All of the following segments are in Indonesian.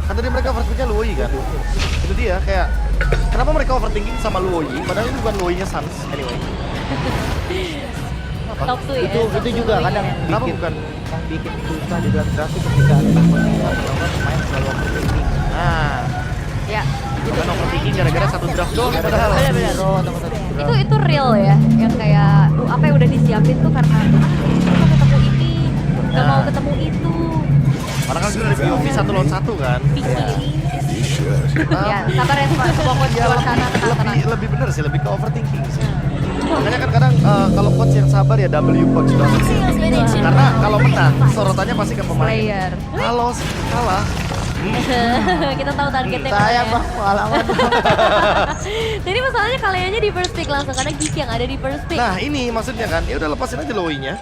Kan tadi mereka first picknya Luoyi kan? Itu dia, kayak kenapa mereka overthinking sama Luoyi? Padahal ini bukan Luoyinya Sans, anyway. Top 2 ya. Itu juga kadang Kenapa bikin, bukan? yang bikin susah di dalam draft itu ketika takut pemain selalu overthinking. Nah, Ya. bukan overthinking gara-gara satu draft doang padahal. Bener-bener. Hero atau satu draft. Itu real ya, yang kayak apa yang udah disiapin tuh karena mau ketemu ini, nggak mau ketemu itu. Padahal kan sudah ada POV 1 lawan 1 kan? Ya, sabar ya semua coach di luar sana, tenang-tenang. Lebih bener sih, lebih ke overthinking sih. Makanya kan kadang kalau coach yang sabar ya W coach banget. Karena kalau menang, sorotannya pasti ke pemain. Player. Kalau kalah, Kita tahu targetnya mana Saya ya. bang pengalaman. Jadi masalahnya kaliannya di first pick langsung karena Geek yang ada di first pick. nah ini maksudnya kan, ya udah lepasin aja Luoyi-nya.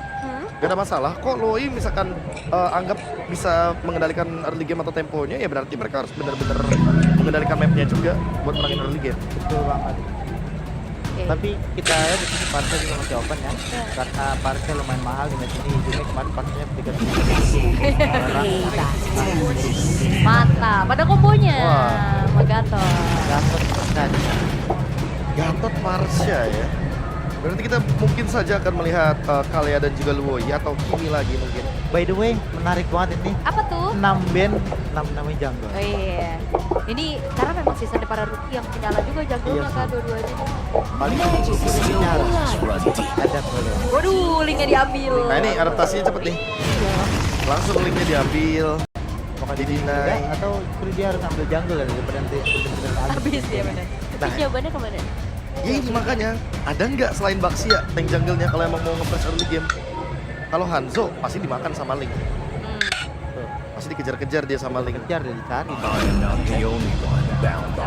Gak ada masalah. Kok Luoyi misalkan anggap bisa mengendalikan early game atau temponya, ya berarti mereka harus benar-benar mengendalikan mapnya juga buat menangin early game. Betul banget. Oke. Tapi kita ya di sini partai juga masih open ya. Karena partai lumayan mahal di match ini. Ujungnya kemarin partainya 3 Mantap, pada kombonya. Wah. Magato. Gatot kan. Gatot Marsha ya. Berarti kita mungkin saja akan melihat Kalea dan juga Luoyi atau Kimi lagi mungkin. By the way, menarik banget ini. Apa tuh? 6 band, 6 namanya jungle. Oh iya. Ini karena memang season para rookie yang menyala juga jagonya Iya kan sih. dua-duanya. Paling ini harus ada boleh. Waduh, linknya diambil. Nah ini adaptasinya cepet nih. Langsung linknya diambil. Apakah Di dia deny. tidak atau dia harus ambil jungle ya daripada nanti bener-bener habis. Habis ya benar. Tapi Nah. jawabannya kemana? Ya ini makanya, ada nggak selain Baxia tank jungle-nya kalau emang mau nge-press early game? Kalau Hanzo pasti dimakan sama Link. Tuh, Pasti dikejar-kejar dia sama Link. kejar dan dicari.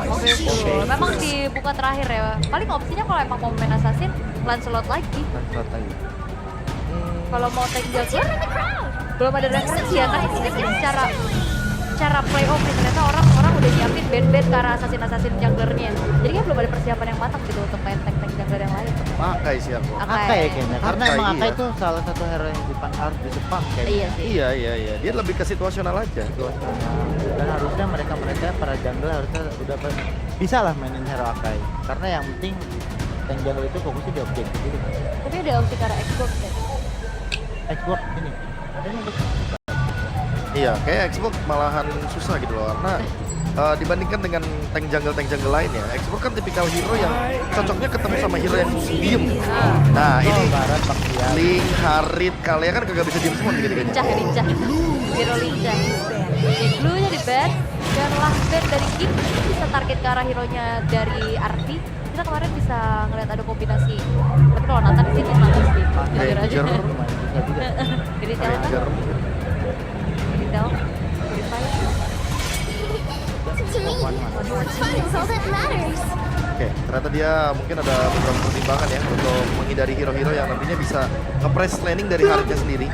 Oke, cool. Memang di buka terakhir ya. Paling opsinya kalau emang mau main assassin, Lancelot lagi. Slot lagi. Kalau mau take juggler, belum ada referensi ya. Kan ini kan cara playoff nih, ternyata orang udah nyiapin band-band ke arah assassin junglernya. Jadi kan belum ada persiapan yang matang gitu untuk main tank jungler yang lain. Pakai sih aku. Akai ya kayaknya. Karena Akai, emang Akai iya. itu salah satu hero yang harus di Jepang kayaknya. Iya sih. Iya. Dia lebih ke situasional aja. Dan harusnya mereka para jungle harusnya udah bisa lah mainin hero Akai. Karena yang penting tank jungle itu fokusnya di objektif gitu. Tapi ada opsi ke arah Xbox ya. Xbox ini. Iya, kayak Xbox malahan susah gitu loh karena dibandingkan dengan tank jungle lainnya, Xbox kan tipikal hero yang cocoknya ketemu sama hero yang diem. Nah, ini Barat Baktiar. Link, Harit, Kalea kan kagak bisa diem semua tiga-tiganya. Lincah. Hero lincah. Di blue-nya di bed, dan last bed dari Geek bisa target ke arah hero-nya dari Arti. Kita kemarin bisa ngeliat ada kombinasi. Tapi kalau Nathan di sini nangis sih. Jujur aja. Ranger. Lumayan susah juga. Jadi siapa? Ranger. Retail. Purify. To me, fun is all that matters. Oke, ternyata dia mungkin ada beberapa pertimbangan ya untuk menghindari hero-hero yang nantinya bisa nge-press laning dari Haritnya sendiri.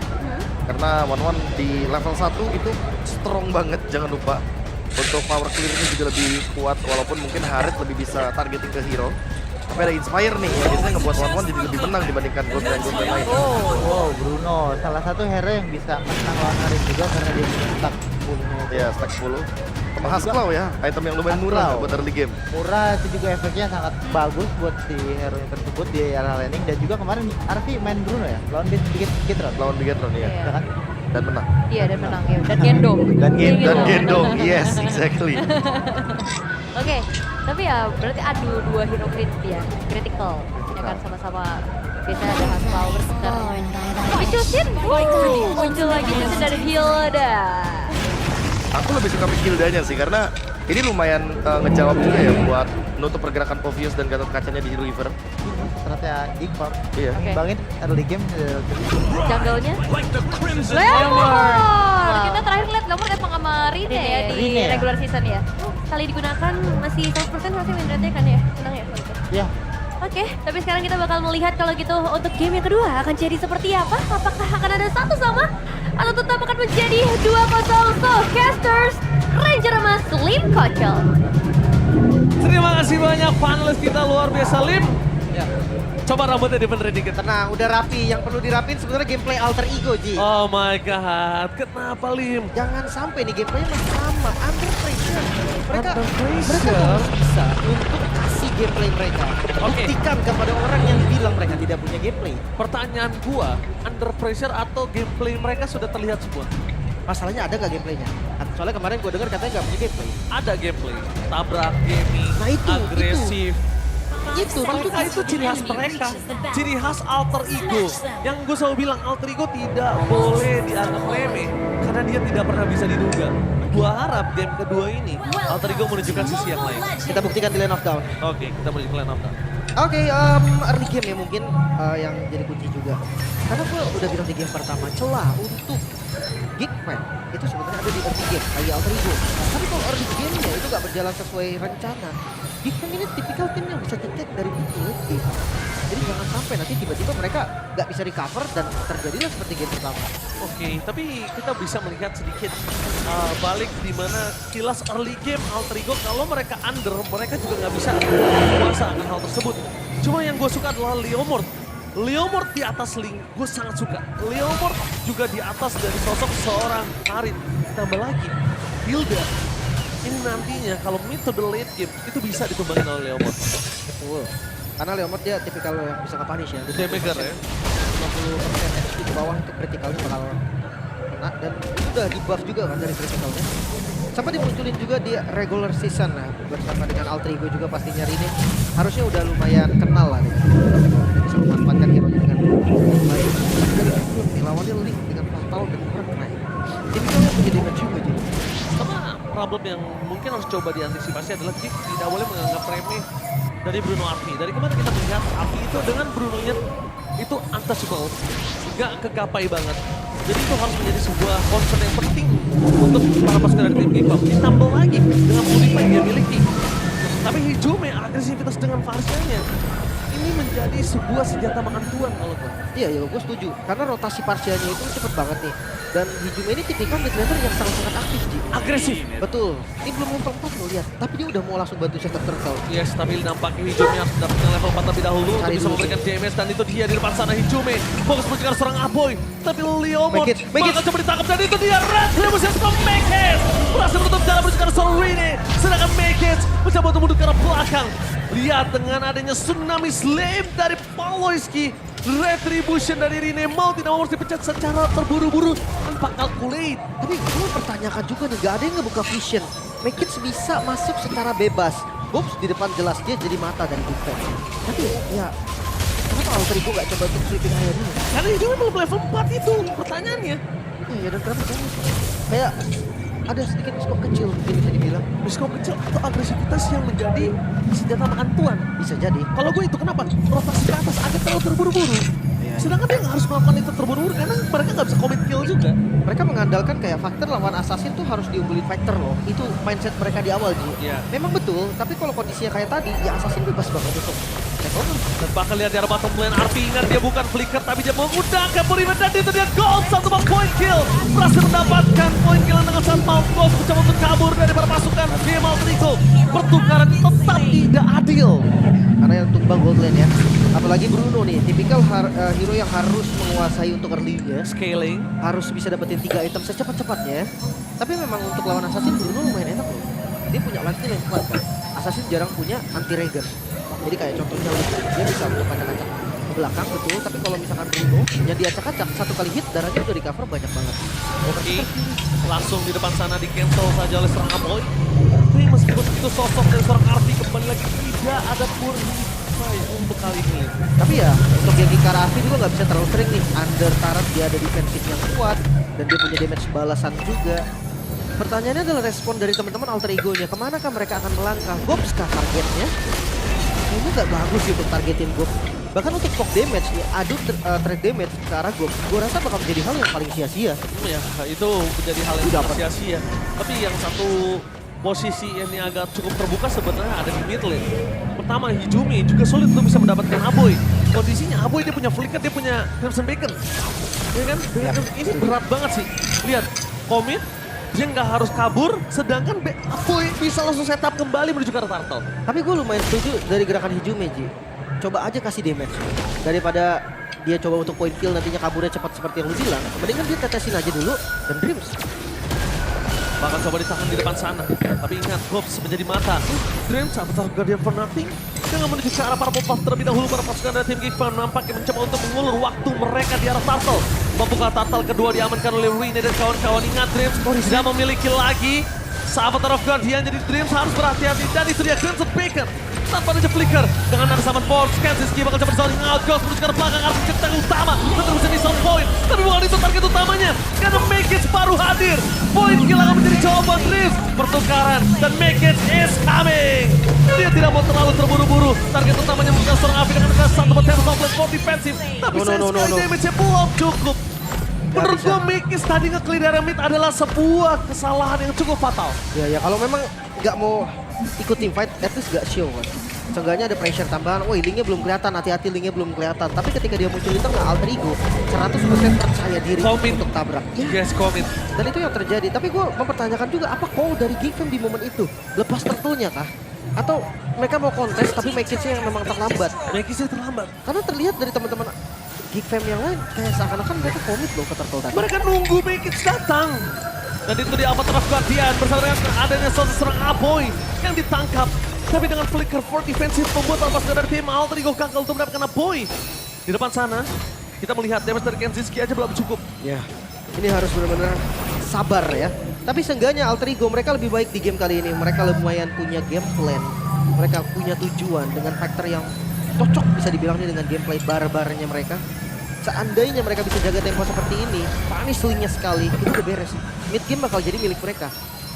Karena One di level 1 itu strong banget, jangan lupa. Untuk power clear-nya juga lebih kuat, walaupun mungkin Harit lebih bisa targeting ke hero. Tapi ada Inspire nih, yang biasanya ngebuat One jadi lebih menang dibandingkan Gold dan lain. Wow, Bruno salah satu hero yang bisa menang lawan Harit juga karena dia punya stack 10-nya. Ya, stack 10. Sama Hasklau ya, item yang lumayan murah Hasklau. buat early game. Murah itu juga efeknya sangat bagus buat si hero yang tersebut di area laning dan juga kemarin Arfi main Bruno ya lawan dikit run. Lawan Bigetron ya, Iya. Ya kan? dan menang. Iya, dan menang ya. Dan gendong. Dan Iya, Dan gendong, yes, exactly. Oke, tapi ya berarti adu dua hero critical. Ya kan sama-sama biasanya ada Has Power dan tapi Justin, muncul lagi Justin dari Hilda. Aku lebih suka pick Hildanya sih karena ini lumayan ngejawab juga ya buat nutup pergerakan Povius dan Gatot Kacanya di River. Strategi Igor Iya. Oke. ngimbangin early game Jungle-nya Lemur. Kita terakhir lihat Lemur emang sama Rine ya di Rine ya? regular season ya. Kali digunakan masih 100% masih win rate-nya kan ya? Menang ya? ya Oke, tapi sekarang kita bakal melihat kalau gitu untuk game yang kedua akan jadi seperti apa? Apakah akan ada satu sama? Atau tetap akan menjadi 2-0? So, Casters, Ranger Emas, Lim Kocel. Terima kasih banyak panelis kita luar biasa Lim. Ya. Coba rambutnya dibenerin dikit. Tenang, udah rapi. Yang perlu dirapin sebenarnya gameplay alter ego, Ji. Oh my god, kenapa Lim? Jangan sampai nih gameplaynya masih sama, under pressure. Mereka Under harus bisa untuk kasih gameplay mereka. Oke. Buktikan kepada orang yang bilang mereka tidak punya gameplay. Pertanyaan gua, under pressure atau gameplay mereka sudah terlihat semua? Masalahnya ada nggak gameplaynya? Soalnya kemarin gue dengar katanya nggak punya gameplay. Ada gameplay, tabrak, gaming, Nah, itu. agresif. Itu Mereka itu ciri khas mereka, ciri khas alter ego. Yang gue selalu bilang alter ego tidak boleh dianggap remeh karena dia tidak pernah bisa diduga. Gua harap game kedua ini alter ego menunjukkan sisi yang lain. Kita buktikan di Lane of Down. Oke, kita menuju ke line up down. Oke, early game ya mungkin yang jadi kunci juga. Karena gue udah bilang di game pertama, celah untuk Geek Fan itu sebenarnya ada di early game, kayak Alter Ego. Tapi kalau early game-nya itu nggak berjalan sesuai rencana, Geek Fan ini tipikal tim yang bisa cetek dari pintu late game. Jadi jangan sampai nanti tiba-tiba mereka nggak bisa recover dan terjadilah seperti game pertama. Oke, tapi kita bisa melihat sedikit balik di mana kilas early game alter ego kalau mereka under, mereka juga nggak bisa kuasa akan hal tersebut. Cuma yang gue suka adalah Leomord. Leomord di atas Link, gue sangat suka. Leomord juga di atas dari sosok seorang Karin. Tambah lagi, Hilda. Ini nantinya kalau mid to the late game itu bisa dikembangin oleh Leomord. Betul. Karena Leomord dia tipikal yang bisa nge-punish ya. Damager ya. 50% HP ke bawah itu kritikalnya bakal kena dan itu udah di buff juga kan dari kritikalnya. Sampai dimunculin juga di regular season nah bersama dengan Alter Ego juga pastinya ini harusnya udah lumayan kenal lah dengan dia bisa memanfaatkan hero-nya dengan baik. Dan belum nih lawannya Link dengan fatal dan kurang naik. Jadi kalau punya damage juga jadi. Sama problem yang mungkin harus coba diantisipasi adalah Geek tidak boleh menganggap remeh dari Bruno Arfi. Dari kemarin kita melihat Arfi itu dengan Brunonya itu untouchable, nggak kegapai banget. Jadi itu harus menjadi sebuah concern yang penting untuk para pasukan dari tim K-pop. Ditambah lagi dengan modify yang dia miliki. Tapi Hijume agresivitas dengan Farsianya ini menjadi sebuah senjata makan tuan kalau gue. Iya, gue setuju. Karena rotasi Parsianya itu cepet banget nih. Dan Hijume ini tipikal mid-laner yang sangat-sangat aktif, Ji. Agresif. Betul. Ini belum level 4 lo lihat. Tapi dia udah mau langsung bantu Shattered Turtle. Yes, tapi nampaknya Hijume harus mendapatkan level 4 terlebih dahulu untuk Cari bisa dulu. memberikan DMS dan itu dia di depan sana Hijume. Fokus mencegah seorang Aboy, tapi Leomord Make it. bakal coba ditangkap dan itu dia Red Revolution from Make berhasil menutup jalan menuju ke arah seorang Rene. Sedangkan Make mencoba untuk mundur ke arah belakang. Lihat dengan adanya tsunami slam dari Pawloiski. Retribution dari Rene mau tidak mau harus dipecat secara terburu-buru tanpa calculate. Tapi gue pertanyakan juga nih, gak ada yang ngebuka vision. Make it bisa masuk secara bebas. Bobs di depan jelas dia jadi mata dari defense. Tapi ya, kenapa Alter Ego gak coba untuk sweeping area dulu? Karena Hijume belum level 4 itu pertanyaannya. Ya dan kenapa kamu kayak ada sedikit skop kecil mungkin bisa dibilang. Risiko kecil atau agresivitas yang menjadi senjata makan tuan. Bisa jadi. Kalau gue itu kenapa? Rotasi ke atas agak terlalu terburu-buru. Sedangkan dia nggak harus melakukan itu terburu-buru karena mereka nggak bisa commit kill juga. Mereka mengandalkan kayak faktor lawan assassin tuh harus diunggulin factor loh. Itu mindset mereka di awal, Ji. Iya. Memang betul, tapi kalau kondisinya kayak tadi, ya assassin bebas banget untuk recover. Dan bahkan lihat di arah bottom lane Arfi ingat dia bukan flicker tapi dia mengundangkan Puriman dan itu dia gold satu point kill. Berhasil mendapatkan point kill dengan sangat Mount Ghost mencoba untuk kabur dari para pasukan game Alter Ego. Pertukaran tetap tidak adil. Karena yang tumbang gold lane ya. Apalagi Bruno nih, tipikal hero yang harus menguasai untuk early-nya. Scaling. Harus bisa dapetin 3 item secepat-cepatnya. Tapi memang untuk lawan assassin Bruno lumayan enak loh. Dia punya lane yang kuat kan. Assassin jarang punya anti-regen. Jadi kayak contohnya dia bisa untuk acak-acak ke belakang betul. Tapi kalau misalkan Bruno yang diacak-acak satu kali hit darahnya udah di cover banyak banget. Oke. Langsung di depan sana di cancel saja oleh seorang Aboy. Tapi meskipun itu sosok dari seorang Arfi kembali lagi tidak ada purify untuk kali ini. Tapi ya untuk yang Hikara Arfi juga nggak bisa terlalu sering nih. Under turret dia ada defensive yang kuat dan dia punya damage balasan juga. Pertanyaannya adalah respon dari teman-teman Alter Ego-nya. Kemana kah mereka akan melangkah? Gobs kah targetnya? Ini nggak bagus sih untuk targetin Gobs. Bahkan untuk poke damage, ya, adu trade damage ke arah Gobs, gue rasa bakal menjadi hal yang paling sia-sia. Ya, itu menjadi hal yang Dapat. sia-sia. Tapi yang satu posisi yang agak cukup terbuka sebenarnya ada di mid lane. Pertama, Hijume juga sulit untuk bisa mendapatkan Aboy. Kondisinya Aboy dia punya flicker, dia punya Crimson Bacon. Ya kan? Ini berat banget sih. Lihat, commit, dia nggak harus kabur, sedangkan Aboy bisa langsung setup kembali menuju ke arah turtle. Tapi gue lumayan setuju dari gerakan Hijume, Ji. coba aja kasih damage. Daripada dia coba untuk point kill nantinya kaburnya cepat seperti yang lu bilang, mendingan dia tetesin aja dulu dan Dreams. Bakal coba ditahan di depan sana. Tapi ingat, Gops menjadi mata. Dreams, Avatar Guardian for Nothing. Dengan menuju ke arah para pop terlebih dahulu, para pasukan dari tim Geekfam nampaknya mencoba untuk mengulur waktu mereka di arah Turtle. Membuka Turtle kedua diamankan oleh Rene dan kawan-kawan. Ingat, Dreams tidak memiliki lagi Avatar of Guardian, jadi Dreams harus berhati-hati. Dan itu dia Crimson Baker. Tanpa ada flicker dengan ada summon force, Kenziski bakal coba zoning out, Ghost menuju ke belakang arah centang utama, tetap bisa missile point, tapi bukan itu target utamanya, karena Makic baru hadir, point kill akan menjadi jawaban Dreams, pertukaran, dan Makic is coming, dia tidak mau terlalu terburu-buru, target utamanya bukan seorang Afi dengan ada satu potential outlet for defensif, tapi sayang sekali damage-nya belum cukup. Menurut gue Makic tadi nge-clear dari mid adalah sebuah kesalahan yang cukup fatal. Ya kalau memang nggak mau ikut team fight, at least gak show kan. Seenggaknya ada pressure tambahan, woi linknya belum kelihatan, hati-hati linknya belum kelihatan. Tapi ketika dia muncul di tengah, Alter Ego 100% percaya diri Commit. untuk tabrak. Ya. Yes, commit. Dan itu yang terjadi. Tapi gue mempertanyakan juga, apa call dari Geekfam di momen itu? Lepas turtle-nya kah? Atau mereka mau kontes tapi Makic-nya yang memang terlambat? Makic-nya terlambat. Karena terlihat dari teman-teman Geekfam yang lain, kayak seakan-akan mereka komit loh ke turtle tadi. Mereka nunggu Makic datang. Dan itu dia Avatar of Guardian bersama dengan adanya seorang Aboy yang ditangkap. Tapi dengan flicker for defensive membuat lepas dari tim Alter Ego gagal untuk mendapatkan Aboy. Di depan sana kita melihat damage dari Kenziski aja belum cukup. Ya, ini harus benar-benar sabar ya. Tapi seenggaknya Alter Ego mereka lebih baik di game kali ini. Mereka lumayan punya game plan. Mereka punya tujuan dengan factor yang cocok bisa dibilangnya dengan gameplay barbarnya mereka. Seandainya mereka bisa jaga tempo seperti ini, punish linknya sekali, itu udah beres. Mid game bakal jadi milik mereka.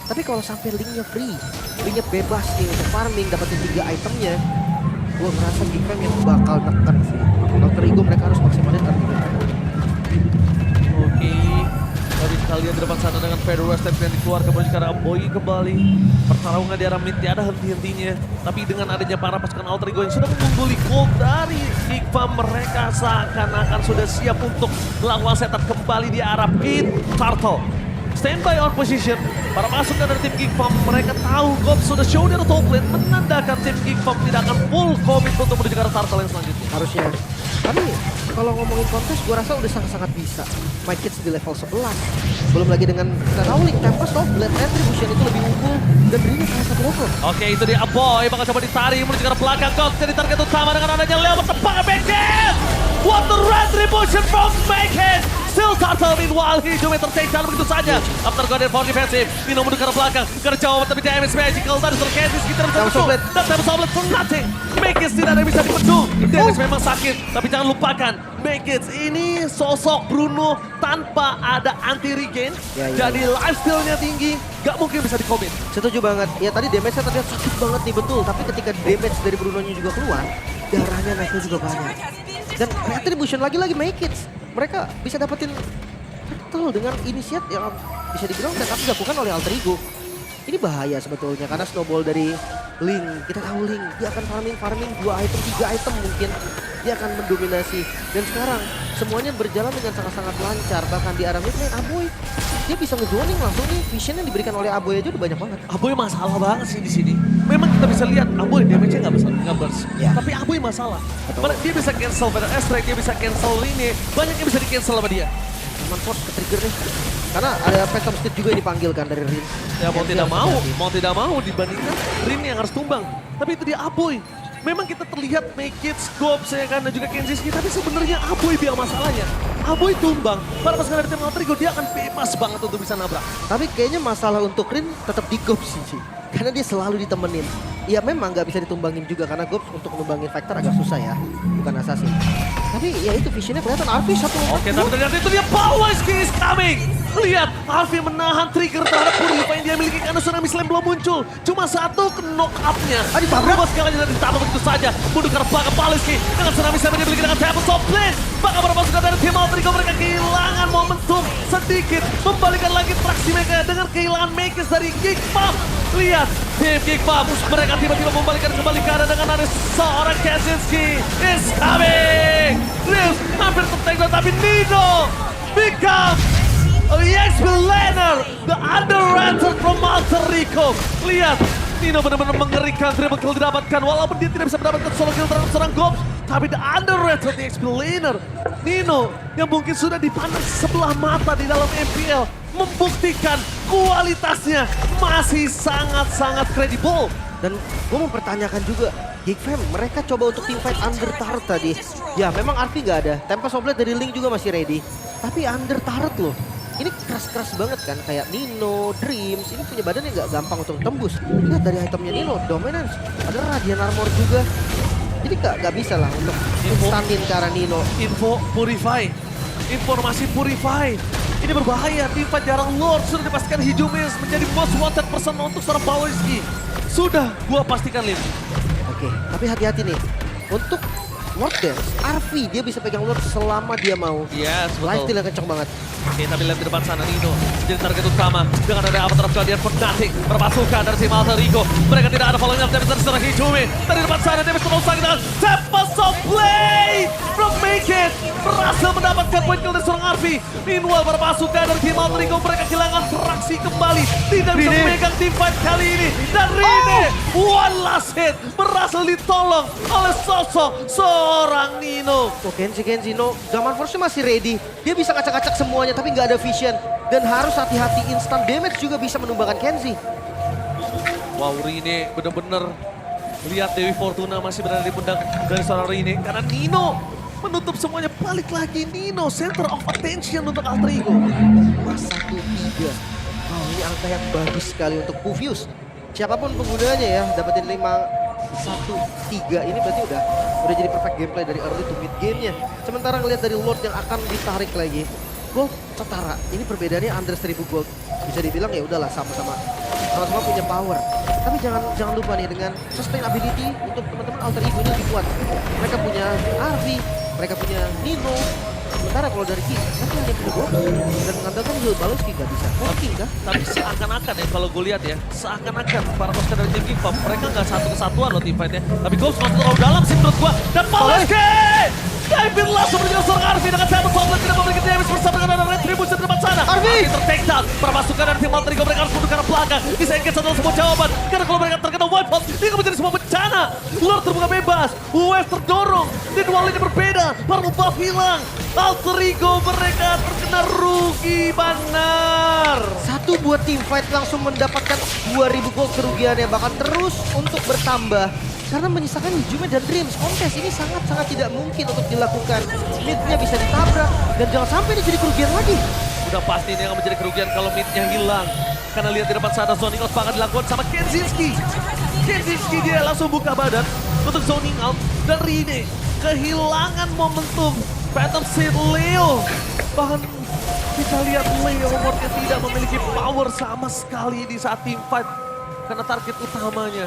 Tapi kalau sampai linknya free, linknya bebas nih untuk farming, dapetin 3 itemnya, gue ngerasa Geekfam yang bakal neken sih. Alter Ego mereka harus maksimalin targetnya. Oke. Tadi kita lihat di depan sana dengan Federer step yang dikeluarkan menuju ke arah Aboy kembali. Pertarungan di arah mid tiada henti-hentinya. Tapi dengan adanya para pasukan Alter Ego yang sudah mengungguli gold dari Geekfam, mereka seakan-akan sudah siap untuk melakukan setup kembali di arah pit Turtle. Standby on position, para pasukan dari tim Geekfam mereka tahu Gob sudah show di top lane, menandakan tim Geekfam tidak akan full commit untuk menuju ke arah Turtle yang selanjutnya. Harusnya. Tapi kalau ngomongin kontes gue rasa udah sangat-sangat bisa. Makic di level 11. Belum lagi dengan kita tahu Link Tempest of Blade Retribution itu lebih unggul dan berinya salah satu level. Oke, itu dia Aboy bakal coba ditarik menuju ke arah belakang. Gob jadi target utama dengan adanya lewat tepat Makic. What the retribution from Makic. Still Turtle meanwhile he cuma tertekan begitu saja. After Guardian for defensive, Nino menuju ke arah belakang. Karena jauh tapi damage magical tadi Sorkentis kita bisa betul. Dan Tempest of Blade for nothing. Makic tidak ada yang bisa dipedul. Damage memang sakit, tapi jangan lupakan Makic ini sosok Bruno tanpa ada anti regain. Jadi lifesteal-nya tinggi, gak mungkin bisa di-commit. Setuju banget. Ya tadi damage-nya terlihat sakit banget nih betul. Tapi ketika damage dari Bruno-nya juga keluar, darahnya naiknya juga banyak. Dan Retribution lagi-lagi Makic. Mereka bisa dapetin turtle dengan inisiat yang bisa dibilang setup dilakukan oleh Alter Ego. Ini bahaya sebetulnya karena snowball dari Link. Kita tahu Link, dia akan farming 2 item, 3 item mungkin. Dia akan mendominasi. Dan sekarang semuanya berjalan dengan sangat-sangat lancar. Bahkan di arah mid lane Aboy, dia bisa ngezoning langsung nih. Vision yang diberikan oleh Aboy aja udah banyak banget. Aboy masalah banget sih di sini. Memang kita bisa lihat Aboy damage-nya nggak burst. Ya. Tapi Aboy masalah. Dia bisa cancel Feather Strike, dia bisa cancel ini. Banyak yang bisa di cancel sama dia. Cuman force ke trigger nih. Karena ada Phantom Steed juga yang dipanggil kan dari Rin. Ya mau tidak mau dibandingkan Rin yang harus tumbang. Tapi itu dia Aboy. Memang kita terlihat Makic, Gops ya kan, dan juga Kenziski, tapi sebenarnya Aboy biang masalahnya. Aboy tumbang, para pasukan dari tim Alter Ego dia akan bebas banget untuk bisa nabrak. Tapi kayaknya masalah untuk Rin tetap di Gops sih. Karena dia selalu ditemenin. Ya memang nggak bisa ditumbangin juga karena Gops untuk numbangin Factor agak susah ya. Bukan assassin. Tapi ya itu visionnya kelihatan Alfi satu. Oke, tapi ternyata itu dia Pawlowski is coming. Lihat, Alfi menahan trigger terhadap Purifier yang dia miliki karena Tsunami Slam belum muncul. Cuma satu knock up-nya. Berubah segalanya dan ditambah begitu saja. Mundur ke belakang Pawlowski dengan Tsunami Slam yang dimiliki dengan Tempest of Blade. Maka para pasukan dari tim Alter Ego mereka kehilangan momentum sedikit. Membalikan lagi traksi mereka dengan kehilangan Makic dari Geekfam. Lihat, tim Geekfam mereka tiba-tiba membalikan kembali keadaan dengan ada seorang Kenziski is coming. Rius hampir tertenggelam tapi Nino become the XP laner, the underrated from Alter Ego. Lihat, Nino benar-benar mengerikan, triple kill didapatkan walaupun dia tidak bisa mendapatkan solo kill terhadap seorang Gops. Tapi the underrated explainer, Nino, yang mungkin sudah dipandang sebelah mata di dalam MPL, membuktikan kualitasnya masih sangat-sangat kredibel. Dan gue mau pertanyakan juga, Geek Fam, mereka coba untuk teamfight under turret tadi. Ya memang Arfi nggak ada, Tempest of Blade dari Link juga masih ready. Tapi under turret loh, ini keras-keras banget kan, kayak Nino, Dreams, ini punya badan yang nggak gampang untuk tembus. Lihat dari itemnya Nino, Dominance, ada Radiant Armor juga. Jadi nggak bisa lah untuk standin ke arah Nino. Info Purify, informasi Purify. Ini berbahaya, teamfight jarang Lord sudah dipastikan Hijumes menjadi most wanted person untuk seorang Pawliski. Sudah gua pastikan Lim. Oke, tapi hati-hati nih. Untuk Lord Dance, Arfi dia bisa pegang Lord selama dia mau. Yes, Life betul. steal yang kenceng banget. Oke, tapi lihat di depan sana Nino jadi target utama dengan ada Avatar of Guardian Fnatic berpasukan dari tim Alter Ego. Mereka tidak ada following up dari seorang Hijumi. Dari depan sana dia bisa merusak dengan Tempest of Blade from Make It berhasil mendapatkan point kill dari seorang Arfi. Meanwhile berpasukan dari tim Alter Ego mereka kehilangan traksi kembali. Tidak bisa memegang team fight kali ini. Dan Rine one last hit berhasil ditolong oleh sosok seorang Nino. Oh, Kenzie no, Zaman Force masih ready. Dia bisa ngacak-ngacak semuanya tapi nggak ada vision. Dan harus hati-hati, instant damage juga bisa menumbangkan Kenzie. Wow, Rine bener-bener lihat Dewi Fortuna masih berada di pundak dari seorang Rine. Karena Nino menutup semuanya, balik lagi Nino, center of attention untuk Alter Ego. 5-1-3. Oh, ini angka yang bagus sekali untuk Puvius. Siapapun penggunanya ya, dapetin 5-1-3 ini berarti udah jadi perfect gameplay dari early to mid game-nya. Sementara ngelihat dari Lord yang akan ditarik lagi, gold setara. Ini perbedaannya under 1000 gold. Bisa dibilang ya udahlah sama-sama punya power. Tapi jangan lupa nih dengan sustainability untuk teman-teman Alter Ego ini lebih kuat. Mereka punya Arvi, mereka punya Nino. Sementara kalau dari King, mereka hanya punya gold dan mengandalkan Will Baloski nggak bisa. King kah? Tapi seakan-akan ya kalau gue lihat ya, seakan-akan para pasukan dari tim King Pop, mereka nggak satu kesatuan loh team fight-nya. Tapi Ghost masuk terlalu dalam sih menurut gue. Dan Pawliski! David langsung menjelang seorang Arvi dengan satu Somblet tidak memberikan damage bersama dengan ada Retribution di depan sana. Arvi ter-take down. Para pasukan dari tim Alter Ego mereka harus mundur ke arah belakang. Bisa engage adalah sebuah jawaban. Karena kalau mereka terkena wipeout, ini akan menjadi sebuah bencana. Lord terbuka bebas, Wave terdorong. Dan dua lini berbeda, para buff hilang. Alter Ego mereka terkena rugi benar. Satu buat team fight langsung mendapatkan 2000 gold kerugiannya, bahkan terus untuk bertambah. Karena menyisakan Hijume dan Dreams, kontes ini sangat-sangat tidak mungkin untuk dilakukan. Midnya bisa ditabrak dan jangan sampai ini jadi kerugian lagi. Udah pasti ini akan menjadi kerugian kalau midnya hilang. Karena lihat di depan sana zoning out bakal dilakukan sama Kenzinski. Kenzinski dia langsung buka badan untuk zoning out. Dan Rine kehilangan momentum. Phantom Seed Leo. Bahkan kita lihat Leo Mortnya tidak memiliki power sama sekali di saat team fight. Karena target utamanya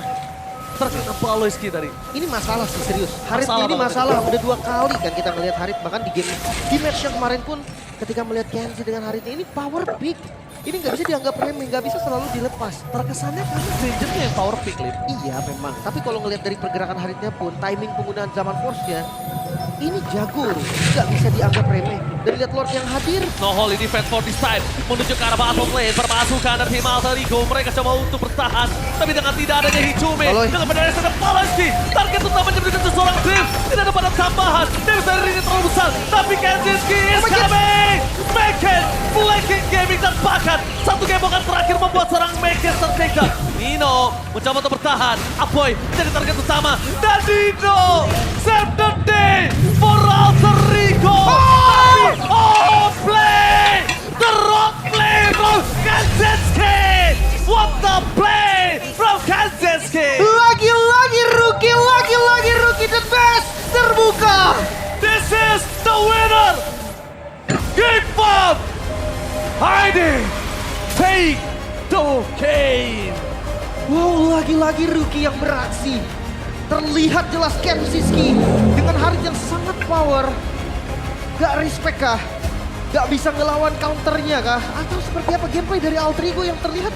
terkena Pawliski tadi. Ini masalah sih serius. Harit Masalah ini banget masalah. Udah 2 kali kan kita ngelihat Harit, bahkan di game di match yang kemarin pun ketika melihat Kenzie dengan Haritnya ini power pick. Ini nggak bisa dianggap remeh, nggak bisa selalu dilepas. Terkesannya karena Rangernya yang power pick, Lip. Iya memang. Tapi kalau ngelihat dari pergerakan Haritnya pun, timing penggunaan zaman force-nya, ini jago, nggak bisa dianggap remeh. Dan lihat Lord yang hadir. No Holy defense for this time. Menuju ke arah bottom lane. Perpasukan dari tim Alter Ego. Mereka coba untuk bertahan. Tapi dengan tidak adanya Hijume. Aloy. Dengan benar ada Pawliski. Target utamanya menjadi seorang Dreams. Tidak ada pada tambahan. Davis dari ini terlalu besar. Tapi Kenzinski is coming. Make it. Flanking gaming dan bahkan satu gemokan terakhir membuat seorang Make it ter-take down. Nino mencoba untuk bertahan. Apoy jadi target utama. Dan Nino save the day for Alter Ego. Oh, play! The rock play from Kenzinski! What the play from Kenzinski! Lagi-lagi rookie the best terbuka. This is the winner! Give up! Heidi, take the game! Wow, lagi-lagi rookie yang beraksi. Terlihat jelas Kenzinski dengan Harit yang sangat power. Gak respect kah? Gak bisa ngelawan counternya kah? Atau seperti apa gameplay dari Alter Ego yang terlihat